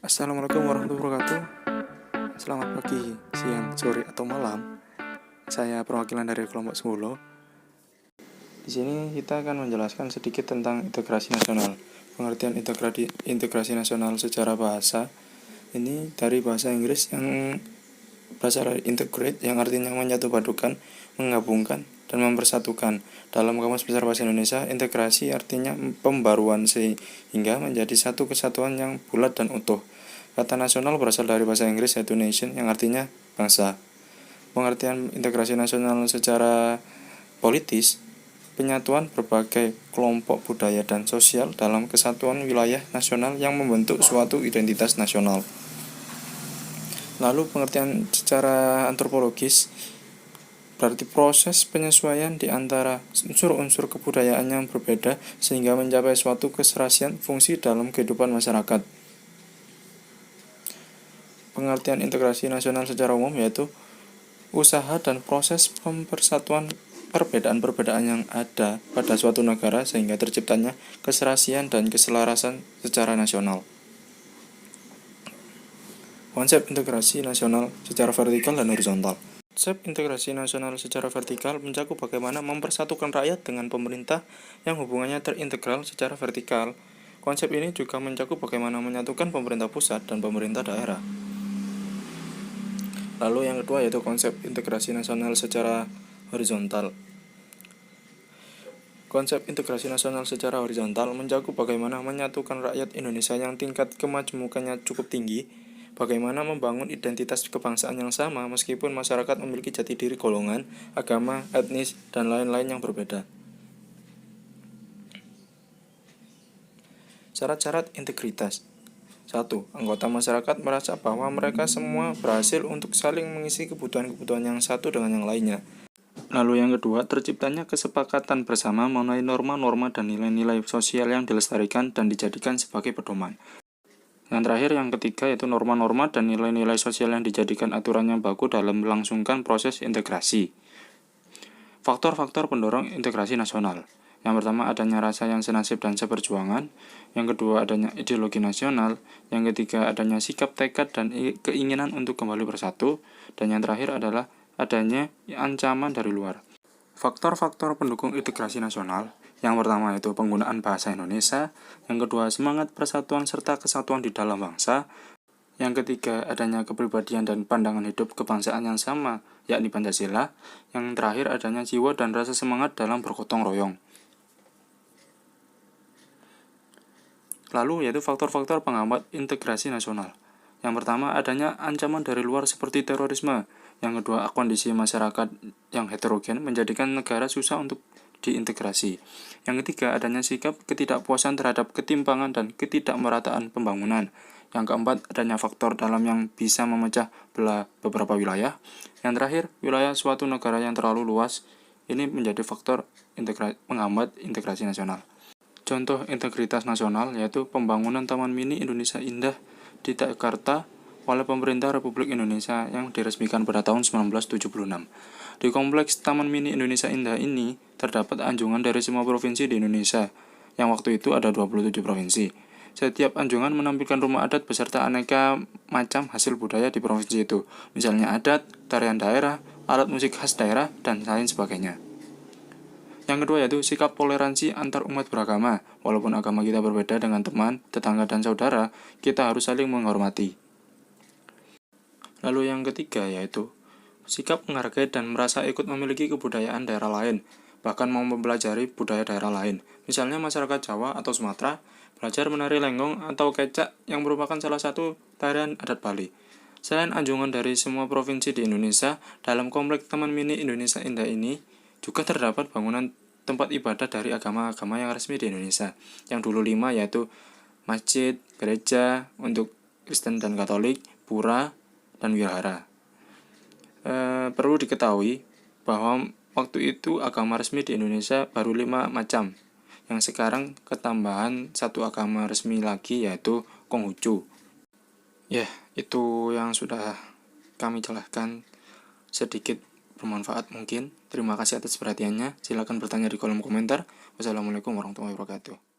Assalamualaikum warahmatullahi wabarakatuh. Selamat pagi, siang, sore, atau malam. Saya perwakilan dari kelompok 10. Di sini kita akan menjelaskan sedikit tentang integrasi nasional. Pengertian integrasi nasional secara bahasa ini dari bahasa Inggris yang berasal dari integrate, yang artinya menyatupadukan, menggabungkan, dan mempersatukan. Dalam Kamus Besar Bahasa Indonesia, integrasi artinya pembaruan sehingga menjadi satu kesatuan yang bulat dan utuh. Kata nasional berasal dari bahasa Inggris yaitu nation, yang artinya bangsa. Pengertian integrasi nasional secara politis, penyatuan berbagai kelompok budaya dan sosial dalam kesatuan wilayah nasional yang membentuk suatu identitas nasional. Lalu pengertian secara antropologis berarti proses penyesuaian di antara unsur-unsur kebudayaan yang berbeda sehingga mencapai suatu keserasian fungsi dalam kehidupan masyarakat. Pengertian integrasi nasional secara umum yaitu usaha dan proses pempersatuan perbedaan-perbedaan yang ada pada suatu negara sehingga terciptanya keserasian dan keselarasan secara nasional. Konsep integrasi nasional secara vertikal dan horizontal. Konsep integrasi nasional secara vertikal mencakup bagaimana mempersatukan rakyat dengan pemerintah yang hubungannya terintegral secara vertikal. Konsep ini juga mencakup bagaimana menyatukan pemerintah pusat dan pemerintah daerah. Lalu yang kedua yaitu konsep integrasi nasional secara horizontal. Konsep integrasi nasional secara horizontal mencakup bagaimana menyatukan rakyat Indonesia yang tingkat kemajemukannya cukup tinggi, bagaimana membangun identitas kebangsaan yang sama meskipun masyarakat memiliki jati diri golongan, agama, etnis, dan lain-lain yang berbeda. Syarat-syarat integritas. 1. Anggota masyarakat merasa bahwa mereka semua berhasil untuk saling mengisi kebutuhan-kebutuhan yang satu dengan yang lainnya. Lalu yang kedua, terciptanya kesepakatan bersama mengenai norma-norma dan nilai-nilai sosial yang dilestarikan dan dijadikan sebagai pedoman. Yang terakhir, yang ketiga, yaitu norma-norma dan nilai-nilai sosial yang dijadikan aturan yang baku dalam melangsungkan proses integrasi. Faktor-faktor pendorong integrasi nasional. Yang pertama, adanya rasa yang senasib dan seperjuangan. Yang kedua, adanya ideologi nasional. Yang ketiga, adanya sikap tekad dan keinginan untuk kembali bersatu. Dan yang terakhir adalah adanya ancaman dari luar. Faktor-faktor pendukung integrasi nasional. Yang pertama itu penggunaan bahasa Indonesia. Yang kedua, semangat persatuan serta kesatuan di dalam bangsa. Yang ketiga, adanya kepribadian dan pandangan hidup kebangsaan yang sama, yakni Pancasila. Yang terakhir, adanya jiwa dan rasa semangat dalam bergotong royong. Lalu yaitu faktor-faktor penghambat integrasi nasional. Yang pertama, adanya ancaman dari luar seperti terorisme. Yang kedua, kondisi masyarakat yang heterogen menjadikan negara susah untuk diintegrasi. Yang ketiga, adanya sikap ketidakpuasan terhadap ketimpangan dan ketidakmerataan pembangunan. Yang keempat, adanya faktor dalam yang bisa memecah belah beberapa wilayah. Yang terakhir, wilayah suatu negara yang terlalu luas. Ini menjadi faktor penghambat integrasi nasional. Contoh integritas nasional yaitu pembangunan Taman Mini Indonesia Indah di Jakarta oleh pemerintah Republik Indonesia yang diresmikan pada tahun 1976. Di kompleks Taman Mini Indonesia Indah ini terdapat anjungan dari semua provinsi di Indonesia, yang waktu itu ada 27 provinsi. Setiap anjungan menampilkan rumah adat beserta aneka macam hasil budaya di provinsi itu, misalnya adat, tarian daerah, alat musik khas daerah, dan lain sebagainya. Yang kedua yaitu sikap toleransi antar umat beragama. Walaupun agama kita berbeda dengan teman, tetangga, dan saudara, kita harus saling menghormati. Lalu yang ketiga yaitu sikap menghargai dan merasa ikut memiliki kebudayaan daerah lain, bahkan mau mempelajari budaya daerah lain. Misalnya masyarakat Jawa atau Sumatera belajar menari lenggong atau kecak yang merupakan salah satu tarian adat Bali. Selain anjungan dari semua provinsi di Indonesia, dalam kompleks Taman Mini Indonesia Indah ini juga terdapat bangunan tempat ibadah dari agama-agama yang resmi di Indonesia. Yang dulu 5 yaitu masjid, gereja untuk Kristen dan Katolik, pura, dan wihara. Perlu diketahui bahwa waktu itu agama resmi di Indonesia baru 5 macam. Yang sekarang ketambahan satu agama resmi lagi yaitu Konghucu. Ya, itu yang sudah kami jelaskan, sedikit bermanfaat mungkin. Terima kasih atas perhatiannya. Silakan bertanya di kolom komentar. Wassalamualaikum warahmatullahi wabarakatuh.